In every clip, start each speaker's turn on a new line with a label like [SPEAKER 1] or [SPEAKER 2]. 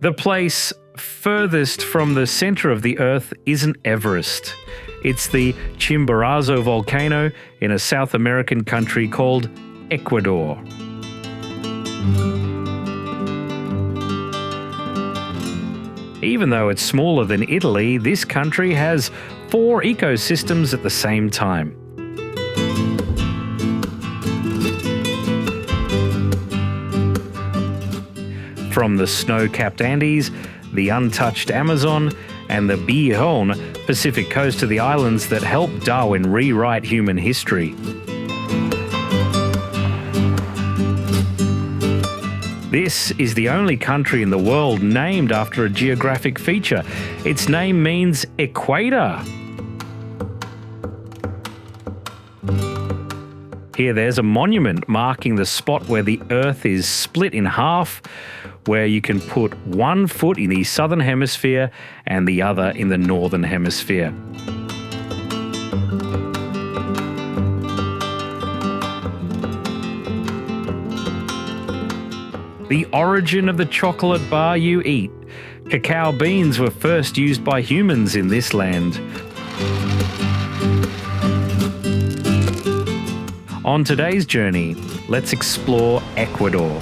[SPEAKER 1] The place furthest from the center of the Earth isn't Everest. It's the Chimborazo volcano in a South American country called Ecuador. Even though it's smaller than Italy, this country has 4 ecosystems at the same time. From the snow-capped Andes, the untouched Amazon, and the Bihon Pacific coast to the islands that helped Darwin rewrite human history. This is the only country in the world named after a geographic feature. Its name means equator. Here there's a monument marking the spot where the Earth is split in half, where you can put one foot in the southern hemisphere and the other in the northern hemisphere. The origin of the chocolate bar you eat. Cacao beans were first used by humans in this land. On today's journey, let's explore Ecuador,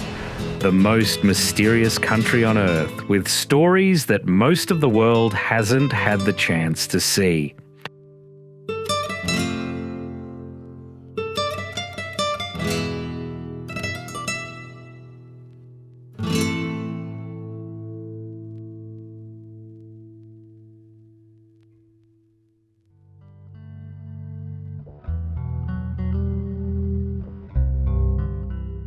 [SPEAKER 1] the most mysterious country on Earth, with stories that most of the world hasn't had the chance to see.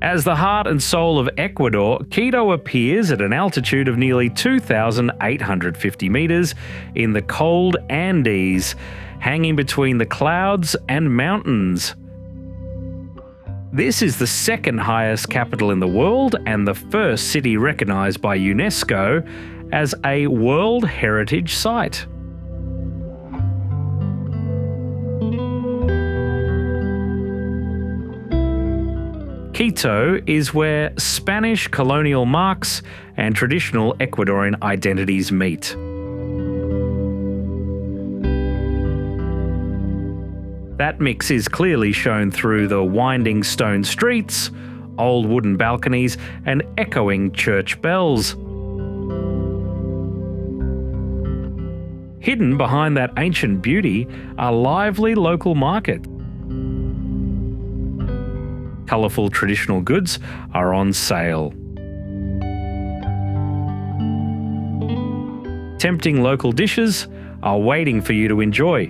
[SPEAKER 1] As the heart and soul of Ecuador, Quito appears at an altitude of nearly 2,850 meters in the cold Andes, hanging between the clouds and mountains. This is the second highest capital in the world and the first city recognized by UNESCO as a World Heritage Site. Quito is where Spanish colonial marks and traditional Ecuadorian identities meet. That mix is clearly shown through the winding stone streets, old wooden balconies, and echoing church bells. Hidden behind that ancient beauty are lively local markets. Colourful traditional goods are on sale. Tempting local dishes are waiting for you to enjoy.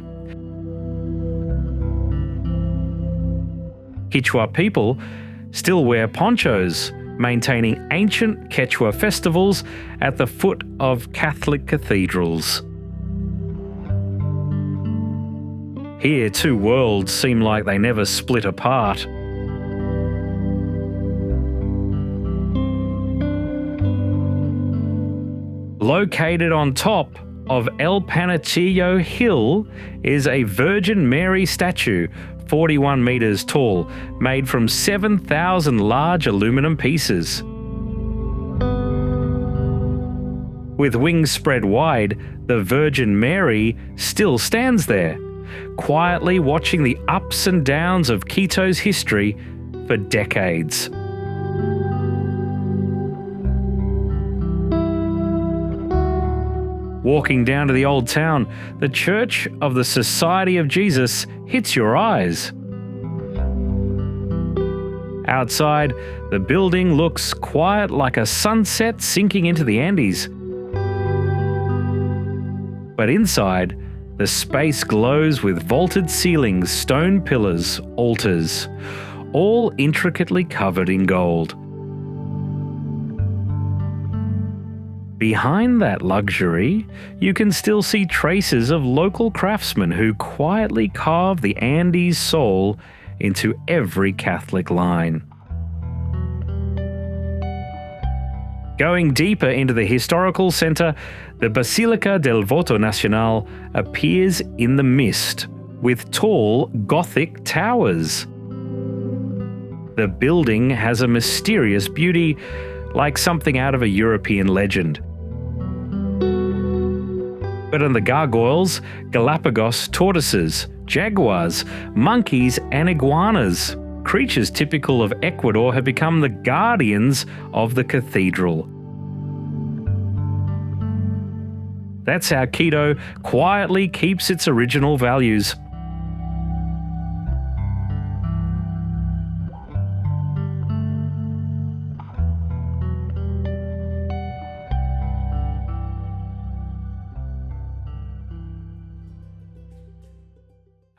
[SPEAKER 1] Quechua people still wear ponchos, maintaining ancient Quechua festivals at the foot of Catholic cathedrals. Here, 2 worlds seem like they never split apart. Located on top of El Panatillo Hill is a Virgin Mary statue, 41 meters tall, made from 7,000 large aluminum pieces. With wings spread wide, the Virgin Mary still stands there, quietly watching the ups and downs of Quito's history for decades. Walking down to the old town, the Church of the Society of Jesus hits your eyes. Outside, the building looks quiet like a sunset sinking into the Andes. But inside, the space glows with vaulted ceilings, stone pillars, altars, all intricately covered in gold. Behind that luxury, you can still see traces of local craftsmen who quietly carve the Andes soul into every Catholic line. Going deeper into the historical centre, the Basilica del Voto Nacional appears in the mist, with tall Gothic towers. The building has a mysterious beauty, like something out of a European legend. But in the gargoyles, Galapagos tortoises, jaguars, monkeys, and iguanas. Creatures typical of Ecuador have become the guardians of the cathedral. That's how Quito quietly keeps its original values.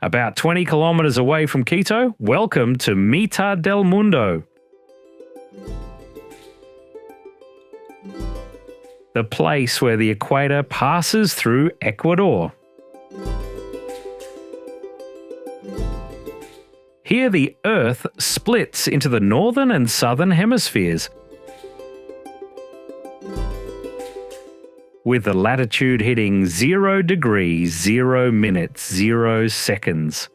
[SPEAKER 1] About 20 kilometers away from Quito, welcome to Mitad del Mundo. The place where the equator passes through Ecuador. Here the Earth splits into the northern and southern hemispheres, with the latitude hitting 0 degrees, 0 minutes, 0 seconds.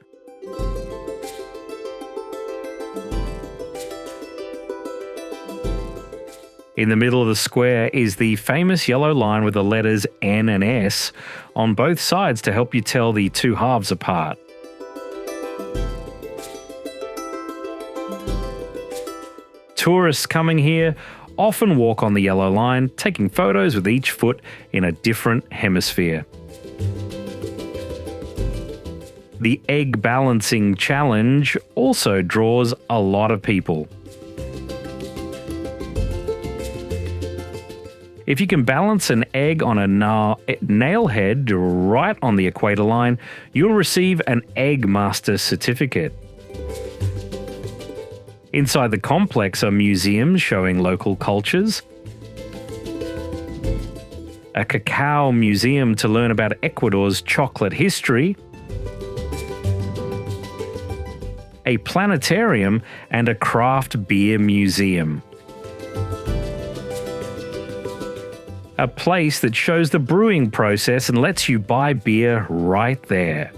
[SPEAKER 1] In the middle of the square is the famous yellow line with the letters N and S on both sides to help you tell the two halves apart. Tourists coming here often walk on the yellow line, taking photos with each foot in a different hemisphere. The egg balancing challenge also draws a lot of people. If you can balance an egg on a nail head right on the equator line, you'll receive an Egg Master certificate. Inside the complex are museums showing local cultures, a cacao museum to learn about Ecuador's chocolate history, a planetarium, and a craft beer museum. A place that shows the brewing process and lets you buy beer right there.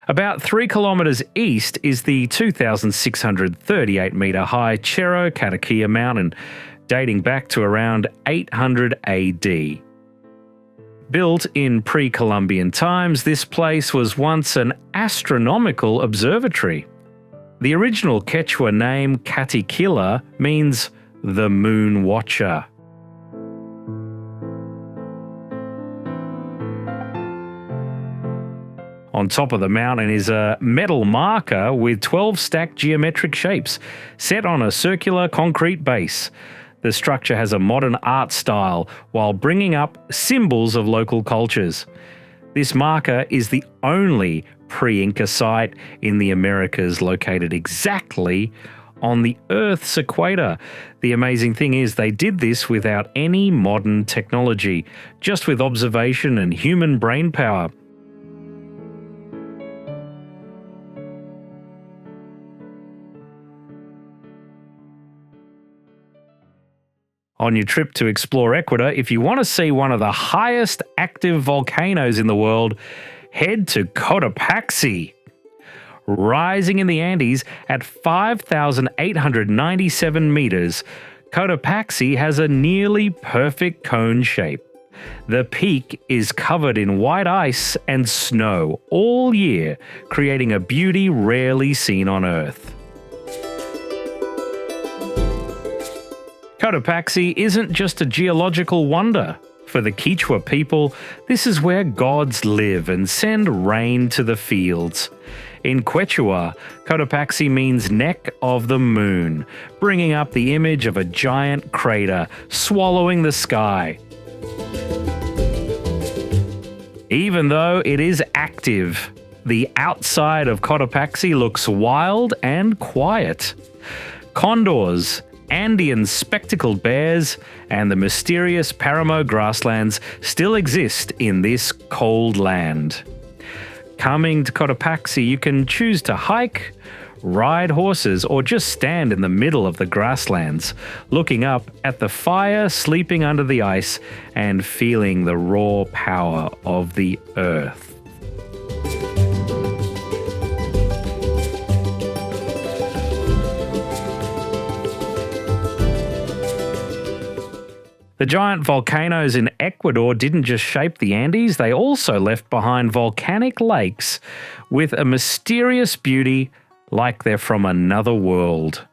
[SPEAKER 1] About 3 kilometers east is the 2,638 meter high Cerro Catequilla mountain, dating back to around 800 AD. Built in pre-Columbian times, this place was once an astronomical observatory. The original Quechua name, Catequilla, means the moon watcher. On top of the mountain is a metal marker with 12 stacked geometric shapes, set on a circular concrete base. The structure has a modern art style while bringing up symbols of local cultures. This marker is the only pre-Inca site in the Americas located exactly on the Earth's equator. The amazing thing is they did this without any modern technology, just with observation and human brain power. On your trip to explore Ecuador, if you want to see one of the highest active volcanoes in the world, head to Cotopaxi. Rising in the Andes at 5,897 meters, Cotopaxi has a nearly perfect cone shape. The peak is covered in white ice and snow all year, creating a beauty rarely seen on Earth. Cotopaxi isn't just a geological wonder. For the Quechua people, this is where gods live and send rain to the fields. In Quechua, Cotopaxi means neck of the moon, bringing up the image of a giant crater swallowing the sky. Even though it is active, the outside of Cotopaxi looks wild and quiet. Condors, Andean spectacled bears, and the mysterious páramo grasslands still exist in this cold land. Coming to Cotopaxi, you can choose to hike, ride horses, or just stand in the middle of the grasslands, looking up at the fire sleeping under the ice and feeling the raw power of the earth. The giant volcanoes in Ecuador didn't just shape the Andes, they also left behind volcanic lakes with a mysterious beauty like they're from another world.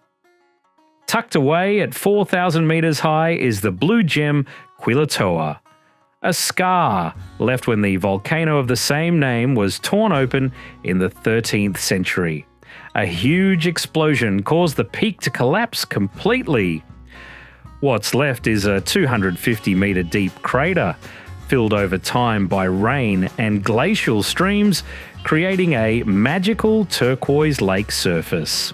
[SPEAKER 1] Tucked away at 4,000 meters high is the blue gem Quilotoa, a scar left when the volcano of the same name was torn open in the 13th century. A huge explosion caused the peak to collapse completely. What's left is a 250-meter deep crater, filled over time by rain and glacial streams, creating a magical turquoise lake surface.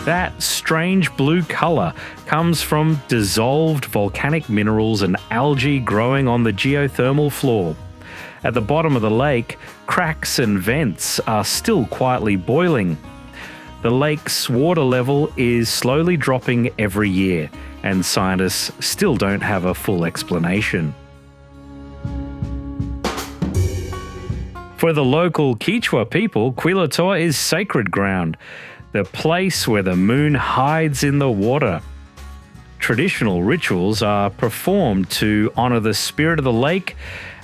[SPEAKER 1] That strange blue color comes from dissolved volcanic minerals and algae growing on the geothermal floor. At the bottom of the lake, cracks and vents are still quietly boiling. The lake's water level is slowly dropping every year, and scientists still don't have a full explanation. For the local Quechua people, Quilotoa is sacred ground, the place where the moon hides in the water. Traditional rituals are performed to honor the spirit of the lake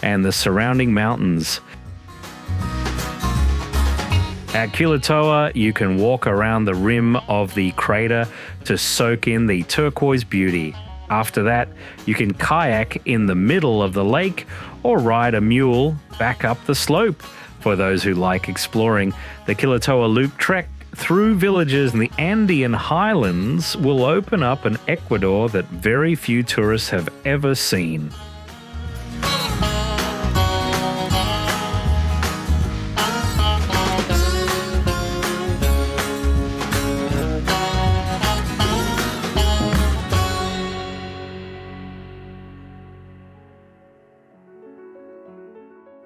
[SPEAKER 1] and the surrounding mountains. At Quilotoa, you can walk around the rim of the crater to soak in the turquoise beauty. After that, you can kayak in the middle of the lake or ride a mule back up the slope. For those who like exploring, the Quilotoa Loop trek through villages in the Andean highlands will open up an Ecuador that very few tourists have ever seen.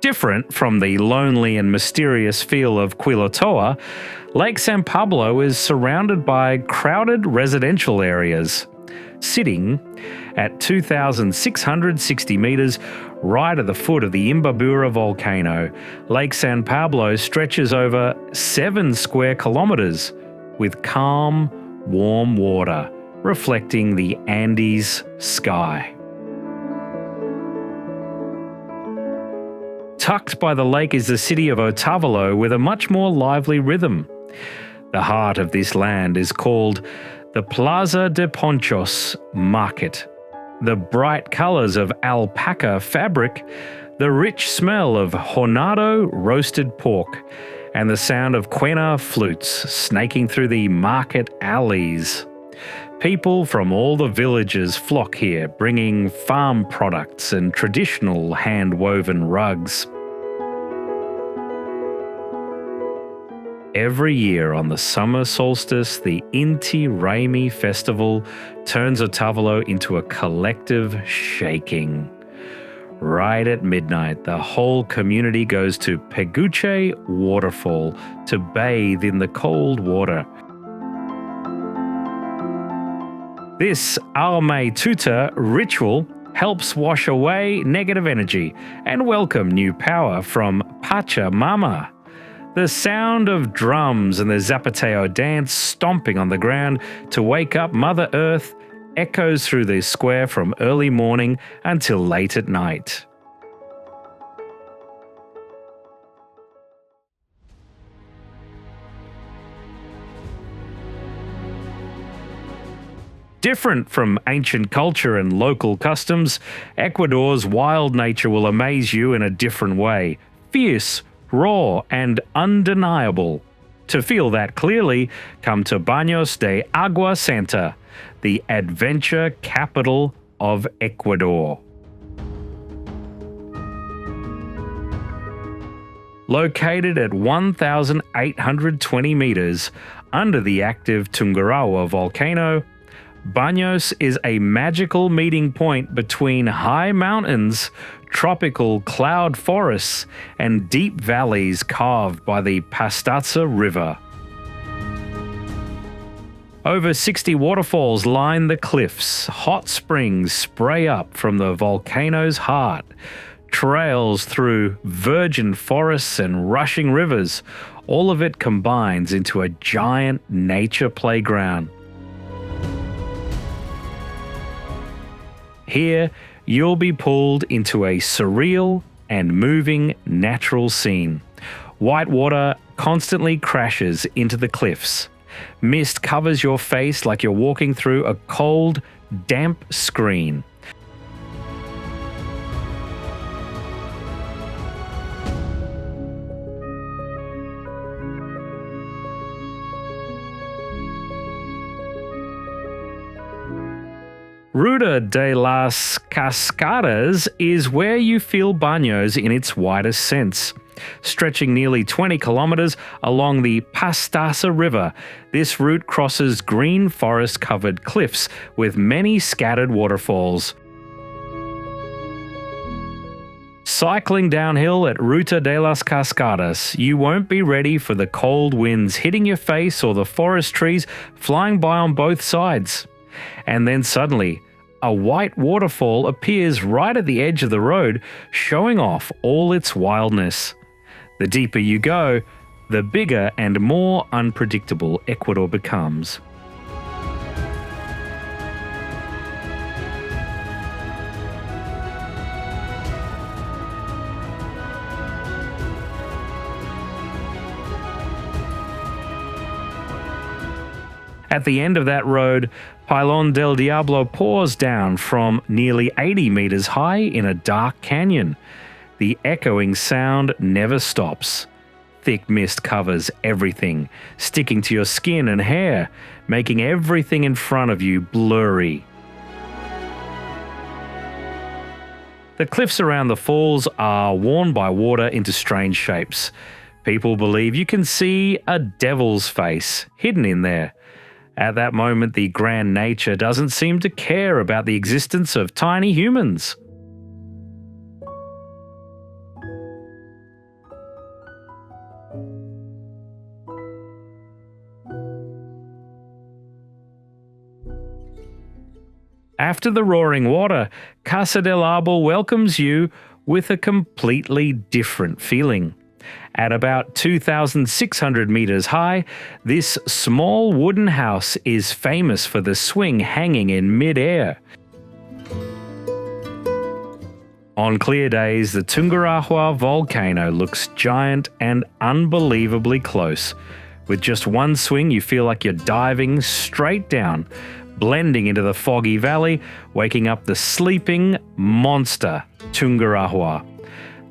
[SPEAKER 1] Different from the lonely and mysterious feel of Quilotoa, Lake San Pablo is surrounded by crowded residential areas. Sitting at 2,660 meters right at the foot of the Imbabura volcano, Lake San Pablo stretches over 7 square kilometers with calm, warm water reflecting the Andes sky. Tucked by the lake is the city of Otavalo with a much more lively rhythm. The heart of this land is called the Plaza de Ponchos Market. The bright colors of alpaca fabric, the rich smell of hornado roasted pork, and the sound of quena flutes snaking through the market alleys. People from all the villages flock here, bringing farm products and traditional hand-woven rugs. Every year on the summer solstice, the Inti Raymi festival turns Otavalo into a collective shaking. Right at midnight, the whole community goes to Peguche Waterfall to bathe in the cold water. This Alme Tuta ritual helps wash away negative energy and welcome new power from Pachamama. The sound of drums and the Zapateo dance stomping on the ground to wake up Mother Earth echoes through the square from early morning until late at night. Different from ancient culture and local customs, Ecuador's wild nature will amaze you in a different way. Fierce, raw, and undeniable. To feel that clearly, come to Baños de Agua Santa, the adventure capital of Ecuador. Located at 1,820 meters under the active Tungurahua volcano, Baños is a magical meeting point between high mountains, tropical cloud forests, and deep valleys carved by the Pastaza River. Over 60 waterfalls line the cliffs, hot springs spray up from the volcano's heart, trails through virgin forests and rushing rivers, all of it combines into a giant nature playground. Here, you'll be pulled into a surreal and moving natural scene. White water constantly crashes into the cliffs. Mist covers your face like you're walking through a cold, damp screen. Ruta de las Cascadas is where you feel Baños in its widest sense. Stretching nearly 20 kilometers along the Pastaza River, this route crosses green forest-covered cliffs with many scattered waterfalls. Cycling downhill at Ruta de las Cascadas, you won't be ready for the cold winds hitting your face or the forest trees flying by on both sides. And then suddenly, a white waterfall appears right at the edge of the road, showing off all its wildness. The deeper you go, the bigger and more unpredictable Ecuador becomes. At the end of that road, Pailón del Diablo pours down from nearly 80 meters high in a dark canyon. The echoing sound never stops. Thick mist covers everything, sticking to your skin and hair, making everything in front of you blurry. The cliffs around the falls are worn by water into strange shapes. People believe you can see a devil's face hidden in there. At that moment, the grand nature doesn't seem to care about the existence of tiny humans. After the roaring water, Casa del Árbol welcomes you with a completely different feeling. At about 2,600 meters high, this small wooden house is famous for the swing hanging in mid-air. On clear days, the Agua volcano looks giant and unbelievably close. With just one swing, you feel like you're diving straight down, blending into the foggy valley, waking up the sleeping monster Agua.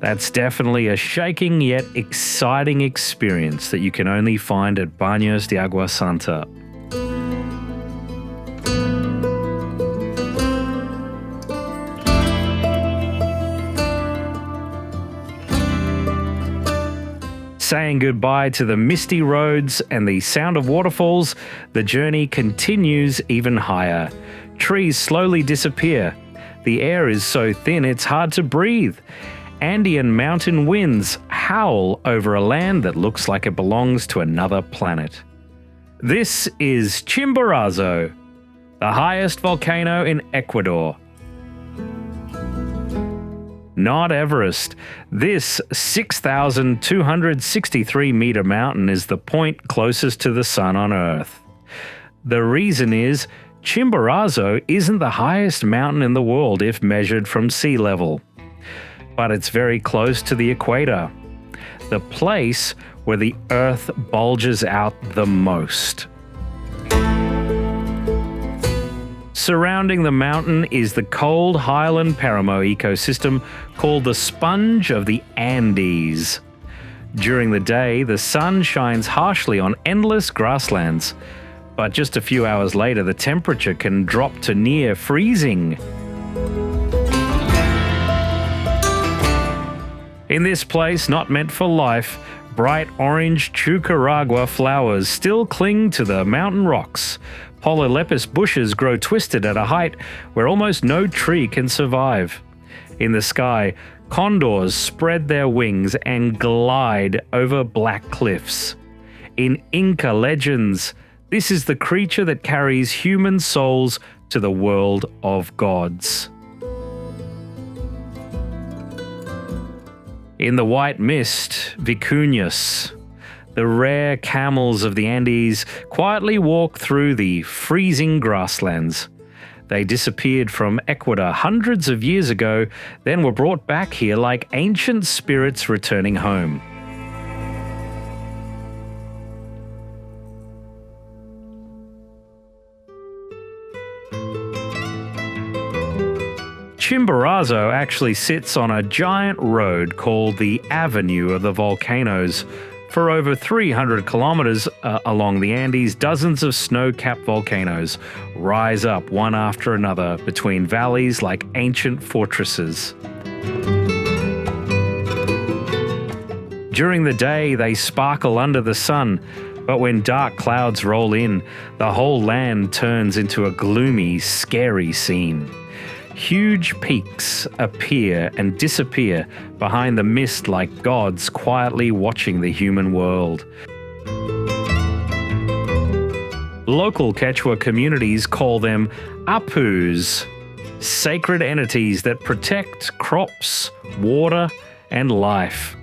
[SPEAKER 1] That's definitely a shaking yet exciting experience that you can only find at Baños de Agua Santa. Saying goodbye to the misty roads and the sound of waterfalls, the journey continues even higher. Trees slowly disappear. The air is so thin it's hard to breathe. Andean mountain winds howl over a land that looks like it belongs to another planet. This is Chimborazo, the highest volcano in Ecuador. Not Everest. This 6,263 meter mountain is the point closest to the sun on Earth. The reason is Chimborazo isn't the highest mountain in the world if measured from sea level, but it's very close to the equator, the place where the Earth bulges out the most. Surrounding the mountain is the cold highland páramo ecosystem called the Sponge of the Andes. During the day, the sun shines harshly on endless grasslands, but just a few hours later, the temperature can drop to near freezing. In this place, not meant for life, bright orange chucaragua flowers still cling to the mountain rocks. Polylepis bushes grow twisted at a height where almost no tree can survive. In the sky, condors spread their wings and glide over black cliffs. In Inca legends, this is the creature that carries human souls to the world of gods. In the white mist, vicuñas, the rare camels of the Andes quietly walk through the freezing grasslands. They disappeared from Ecuador hundreds of years ago, then were brought back here like ancient spirits returning home. Chimborazo actually sits on a giant road called the Avenue of the Volcanoes. For over 300 kilometers along the Andes, dozens of snow-capped volcanoes rise up one after another between valleys like ancient fortresses. During the day, they sparkle under the sun, but when dark clouds roll in, the whole land turns into a gloomy, scary scene. Huge peaks appear and disappear behind the mist like gods quietly watching the human world. Local Quechua communities call them apus, sacred entities that protect crops, water, and life.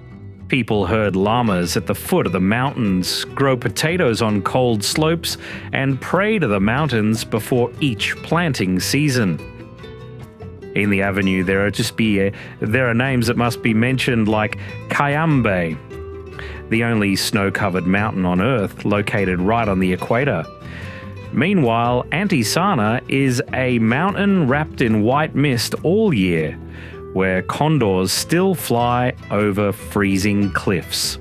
[SPEAKER 1] People herd llamas at the foot of the mountains, grow potatoes on cold slopes, and pray to the mountains before each planting season. In the avenue, there are names that must be mentioned, like Cayambe, the only snow-covered mountain on Earth located right on the equator. Meanwhile, Antisana is a mountain wrapped in white mist all year, where condors still fly over freezing cliffs.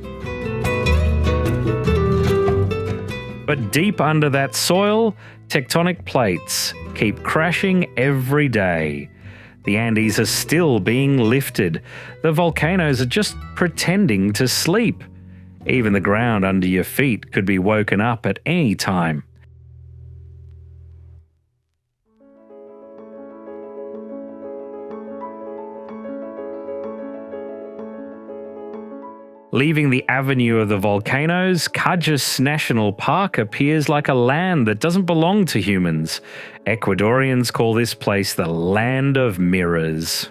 [SPEAKER 1] But deep under that soil, tectonic plates keep crashing every day. The Andes are still being lifted. The volcanoes are just pretending to sleep. Even the ground under your feet could be woken up at any time. Leaving the avenue of the volcanoes, Cajas National Park appears like a land that doesn't belong to humans. Ecuadorians call this place the Land of Mirrors.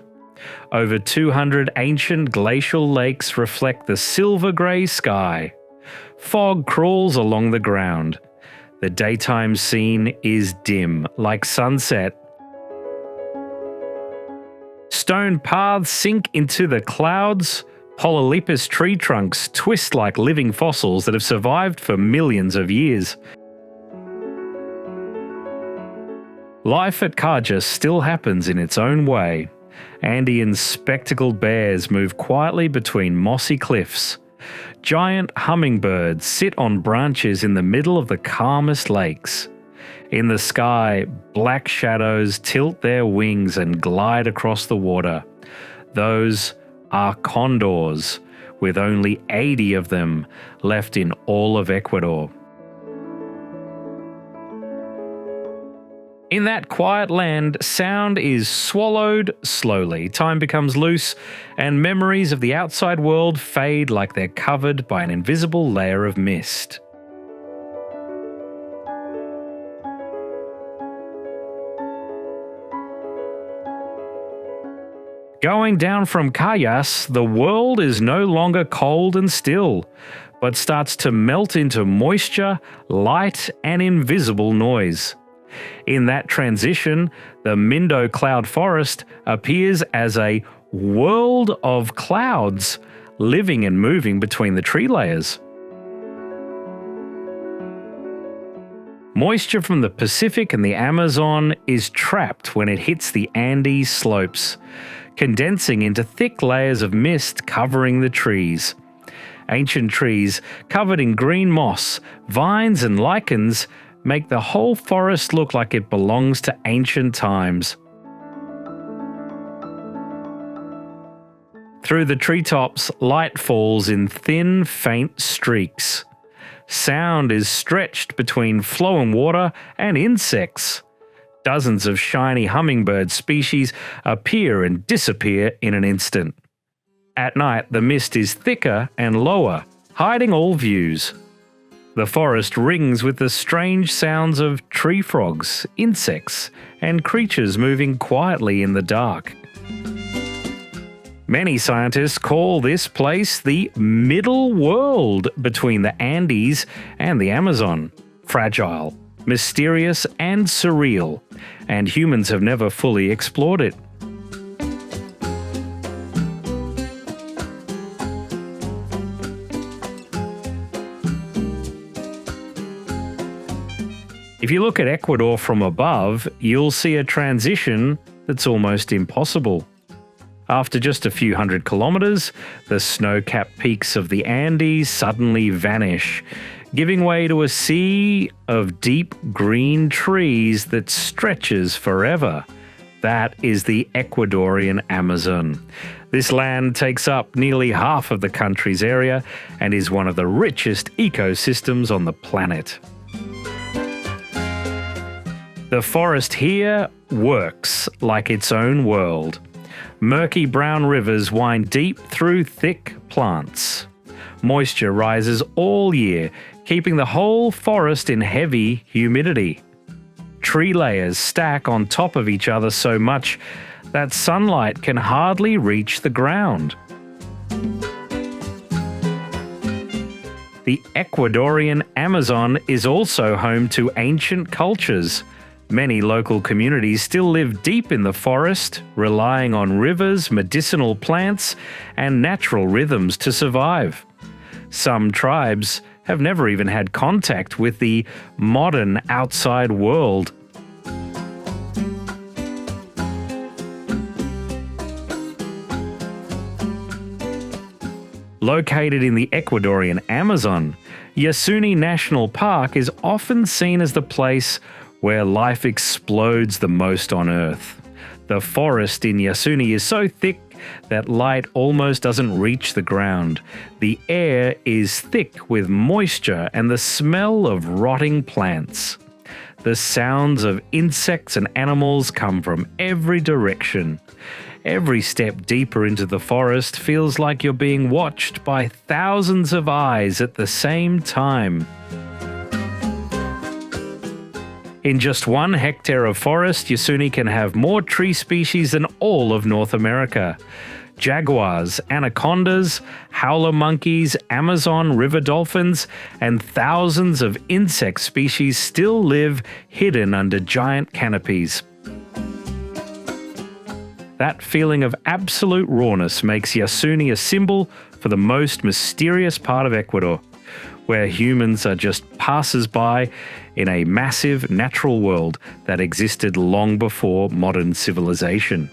[SPEAKER 1] Over 200 ancient glacial lakes reflect the silver-grey sky. Fog crawls along the ground. The daytime scene is dim, like sunset. Stone paths sink into the clouds. Polylepis tree trunks twist like living fossils that have survived for millions of years. Life at Cajas still happens in its own way. Andean spectacled bears move quietly between mossy cliffs. Giant hummingbirds sit on branches in the middle of the calmest lakes. In the sky, black shadows tilt their wings and glide across the water. Those are condors, with only 80 of them left in all of Ecuador. In that quiet land, sound is swallowed slowly, time becomes loose, and memories of the outside world fade like they're covered by an invisible layer of mist. Going down from Cajas, the world is no longer cold and still, but starts to melt into moisture, light, and invisible noise. In that transition, the Mindo cloud forest appears as a world of clouds, living and moving between the tree layers. Moisture from the Pacific and the Amazon is trapped when it hits the Andes slopes, condensing into thick layers of mist covering the trees. Ancient trees covered in green moss, vines and lichens make the whole forest look like it belongs to ancient times. Through the treetops, light falls in thin, faint streaks. Sound is stretched between flowing water and insects. Dozens of shiny hummingbird species appear and disappear in an instant. At night, the mist is thicker and lower, hiding all views. The forest rings with the strange sounds of tree frogs, insects, and creatures moving quietly in the dark. Many scientists call this place the middle world between the Andes and the Amazon. Fragile, mysterious, and surreal, and humans have never fully explored it. If you look at Ecuador from above, you'll see a transition that's almost impossible. After just a few hundred kilometers, the snow-capped peaks of the Andes suddenly vanish, giving way to a sea of deep green trees that stretches forever. That is the Ecuadorian Amazon. This land takes up nearly half of the country's area and is one of the richest ecosystems on the planet. The forest here works like its own world. Murky brown rivers wind deep through thick plants. Moisture rises all year, keeping the whole forest in heavy humidity. Tree layers stack on top of each other so much that sunlight can hardly reach the ground. The Ecuadorian Amazon is also home to ancient cultures. Many local communities still live deep in the forest, relying on rivers, medicinal plants, and natural rhythms to survive. Some tribes have never even had contact with the modern outside world. Located in the Ecuadorian Amazon, Yasuni National Park is often seen as the place where life explodes the most on Earth. The forest in Yasuni is so thick that light almost doesn't reach the ground. The air is thick with moisture and the smell of rotting plants. The sounds of insects and animals come from every direction. Every step deeper into the forest feels like you're being watched by thousands of eyes at the same time. In just 1 hectare of forest, Yasuni can have more tree species than all of North America. Jaguars, anacondas, howler monkeys, Amazon river dolphins, and thousands of insect species still live hidden under giant canopies. That feeling of absolute rawness makes Yasuni a symbol for the most mysterious part of Ecuador, where humans are just passers-by in a massive natural world that existed long before modern civilization.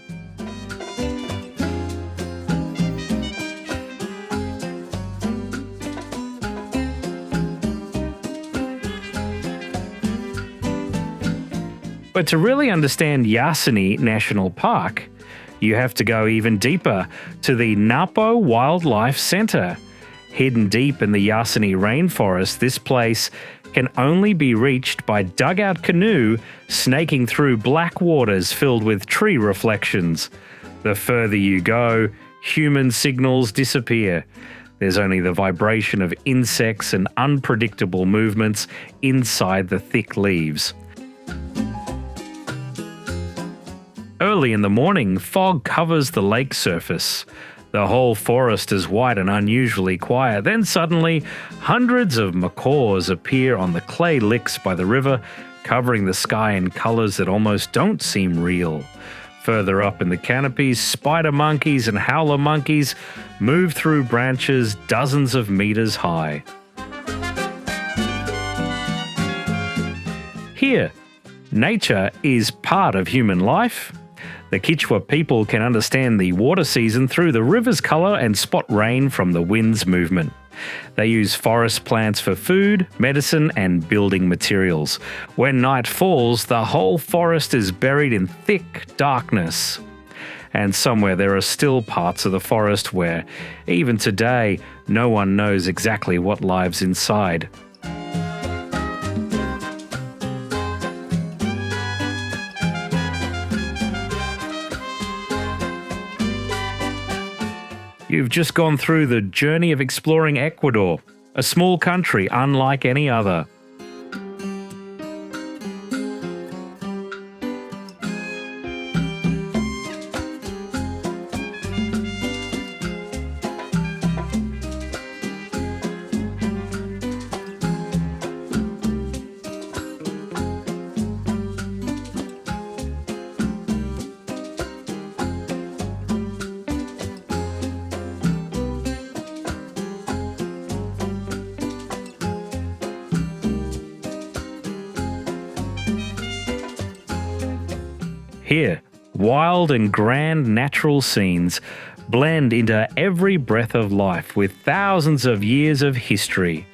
[SPEAKER 1] But to really understand Yasuni National Park, you have to go even deeper to the Napo Wildlife Center. Hidden deep in the Yasuni rainforest, this place can only be reached by dugout canoe snaking through black waters filled with tree reflections. The further you go, human signals disappear. There's only the vibration of insects and unpredictable movements inside the thick leaves. Early in the morning, fog covers the lake surface. The whole forest is white and unusually quiet. Then suddenly, hundreds of macaws appear on the clay licks by the river, covering the sky in colors that almost don't seem real. Further up in the canopies, spider monkeys and howler monkeys move through branches dozens of meters high. Here, nature is part of human life. The Quichua people can understand the water season through the river's color and spot rain from the wind's movement. They use forest plants for food, medicine, and building materials. When night falls, the whole forest is buried in thick darkness. And somewhere there are still parts of the forest where, even today, no one knows exactly what lives inside. You've just gone through the journey of exploring Ecuador, a small country unlike any other. Here, wild and grand natural scenes blend into every breath of life with thousands of years of history.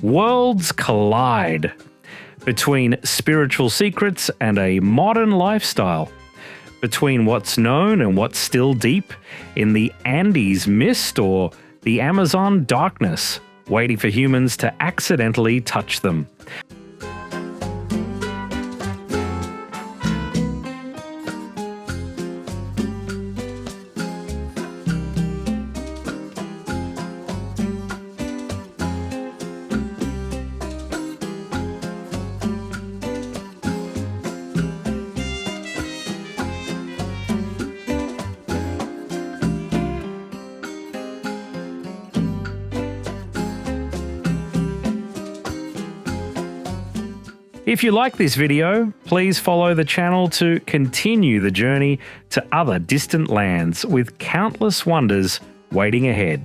[SPEAKER 1] Worlds collide between spiritual secrets and a modern lifestyle, between what's known and what's still deep in the Andes mist or the Amazon darkness, waiting for humans to accidentally touch them. If you like this video, please follow the channel to continue the journey to other distant lands with countless wonders waiting ahead.